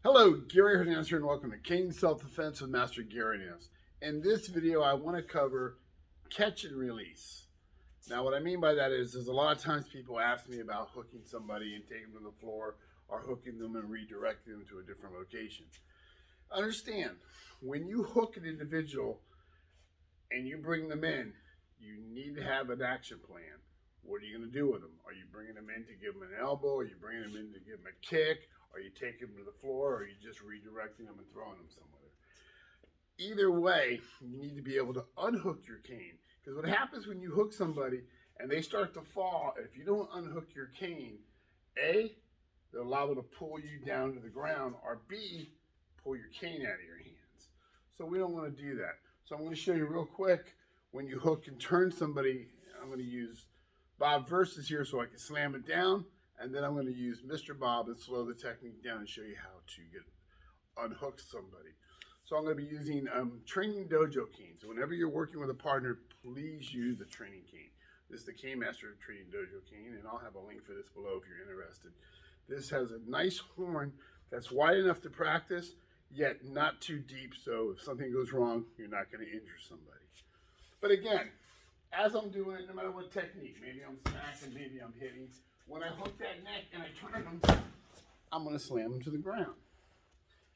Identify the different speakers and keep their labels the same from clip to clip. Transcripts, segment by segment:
Speaker 1: Hello, Gary Hernandez here, and welcome to Cane Self-Defense with Master Gary Hernandez. In this video, I want to cover catch and release. Now, what I mean by that is a lot of times people ask me about hooking somebody and taking them to the floor, or hooking them and redirecting them to a different location. Understand, when you hook an individual and you bring them in, you need to have an action plan. What are you going to do with them? Are you bringing them in to give them an elbow? Are you bringing them in to give them a kick? Are you taking them to the floor? Or are you just redirecting them and throwing them somewhere? Either way, you need to be able to unhook your cane. Because what happens when you hook somebody and they start to fall, if you don't unhook your cane, A, they're liable to pull you down to the ground, or B, pull your cane out of your hands. So we don't want to do that. So I'm going to show you real quick when you hook and turn somebody. I'm going to use Bob versus here so I can slam it down, and then I'm going to use Mr. Bob and slow the technique down and show you how to unhook somebody. So I'm going to be using training dojo cane. So whenever you're working with a partner, please use the training cane. This is the Cane Master Training Dojo cane, and I'll have a link for this below if you're interested. This has a nice horn that's wide enough to practice, yet not too deep, so if something goes wrong, you're not going to injure somebody. But again, as I'm doing it, no matter what technique, maybe I'm smacking, maybe I'm hitting, when I hook that neck and I turn them, I'm going to slam them to the ground.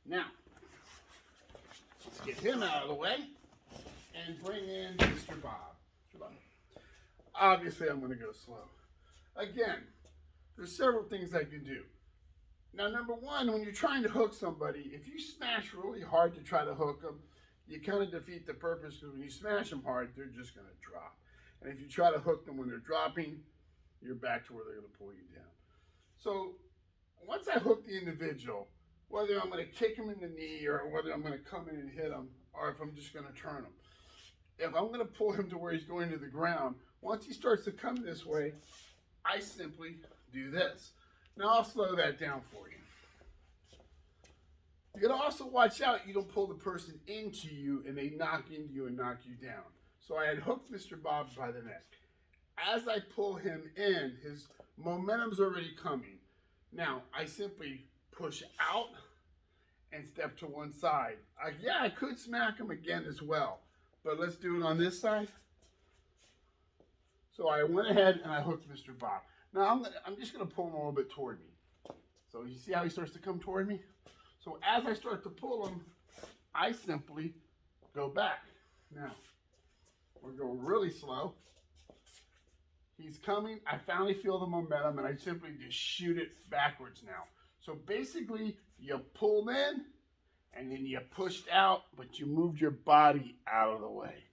Speaker 1: Now, let's get him out of the way and bring in Mr. Bob. Obviously, I'm going to go slow. Again, there's several things I can do. Now, number one, when you're trying to hook somebody, if you smash really hard to try to hook them, you kind of defeat the purpose, because when you smash them hard, they're just going to drop. And if you try to hook them when they're dropping, you're back to where they're going to pull you down. So once I hook the individual, whether I'm going to kick him in the knee or whether I'm going to come in and hit him, or if I'm just going to turn him, if I'm going to pull him to where he's going to the ground, once he starts to come this way, I simply do this. Now I'll slow that down for you. You gotta also watch out you don't pull the person into you and they knock into you and knock you down. So I had hooked Mr. Bob by the neck. As I pull him in, his momentum's already coming. Now I simply push out and step to one side. I could smack him again as well, but let's do it on this side. So I went ahead and I hooked Mr. Bob. Now I'm just gonna pull him a little bit toward me. So you see how he starts to come toward me? So as I start to pull him, I simply go back. Now, we're going really slow. He's coming. I finally feel the momentum, and I simply just shoot it backwards now. So basically, you pulled in, and then you pushed out, but you moved your body out of the way.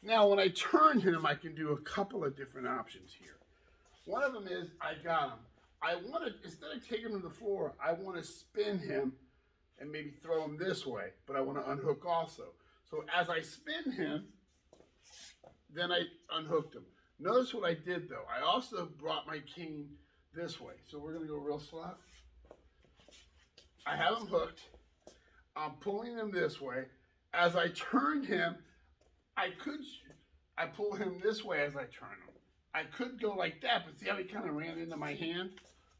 Speaker 1: Now, when I turn him, I can do a couple of different options here. One of them is, I got him. I want to, instead of taking him to the floor, I want to spin him and maybe throw him this way, but I want to unhook also. So as I spin him, then I unhooked him. Notice what I did though. I also brought my cane this way. So we're going to go real slow. I have him hooked. I'm pulling him this way. As I turn him, I pull him this way as I turn him. I could go like that, but see how he kind of ran into my hand?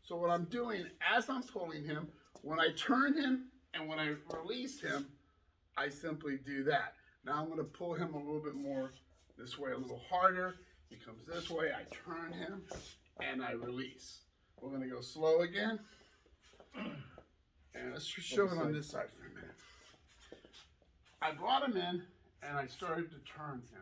Speaker 1: So what I'm doing, as I'm pulling him, when I turn him and when I release him, I simply do that. Now I'm going to pull him a little bit more this way, a little harder. He comes this way, I turn him, and I release. We're going to go slow again. And let's show it on this side for a minute. I brought him in, and I started to turn him.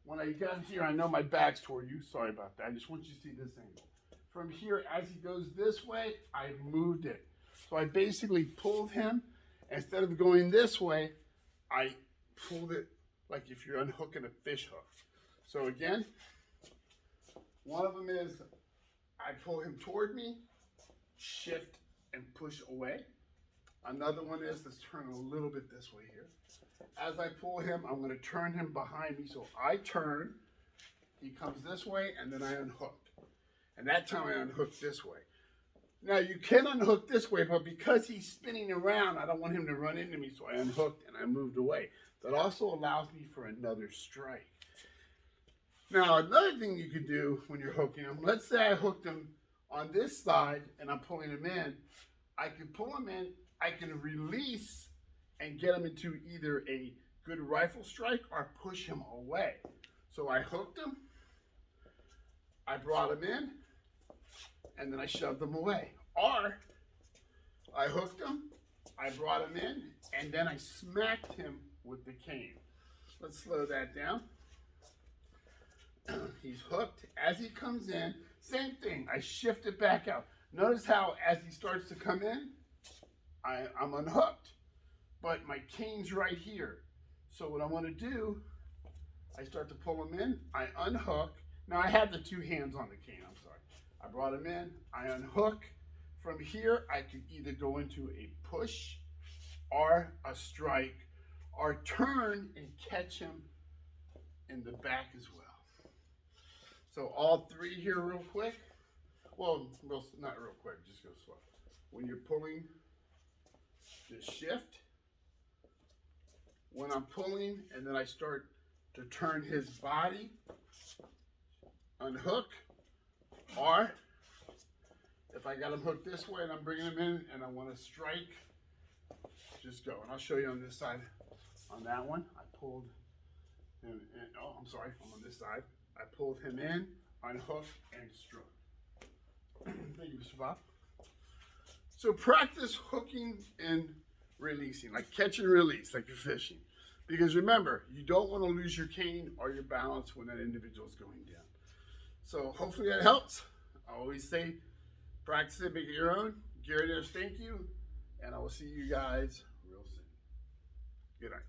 Speaker 1: When I got here, I know my back's toward you. Sorry about that. I just want you to see this angle. From here, as he goes this way, I moved it. So I basically pulled him. Instead of going this way, I pulled it like if you're unhooking a fish hook. So again, one of them is I pull him toward me, shift and push away. Another one is let's turn a little bit this way here. As I pull him, I'm going to turn him behind me. So I turn, he comes this way, and then I unhook. And that time I unhook this way. Now you can unhook this way, but because he's spinning around, I don't want him to run into me, so I unhooked and I moved away. That also allows me for another strike. Now another thing you could do when you're hooking him, let's say I hooked him on this side and I'm pulling him in, I can pull him in I can release and get him into either a good rifle strike or push him away. So I hooked him, I brought him in, and then I shoved him away. Or I hooked him, I brought him in, and then I smacked him with the cane. Let's slow that down. He's hooked. As he comes in, same thing. I shift it back out. Notice how as he starts to come in, I'm unhooked, but my cane's right here. So what I want to do, I start to pull him in, I unhook. Now I have the two hands on the cane, I'm sorry. I brought him in, I unhook. From here, I can either go into a push or a strike or turn and catch him in the back as well. So all three here real quick. Well, not real quick, just go slow. When you're pulling, just shift. When I'm pulling and then I start to turn his body, unhook, or if I got him hooked this way and I'm bringing him in and I want to strike, just go. And I'll show you on this side. On that one, I pulled him in. Oh, I'm sorry, I'm on this side. I pulled him in, unhooked, and struck. Thank you, Mr. Bob. So practice hooking and releasing, like catch and release, like you're fishing. Because remember, you don't want to lose your cane or your balance when that individual is going down. So hopefully that helps. I always say, practice it, make it your own. Gary Hernandez, thank you. And I will see you guys real soon. Good night.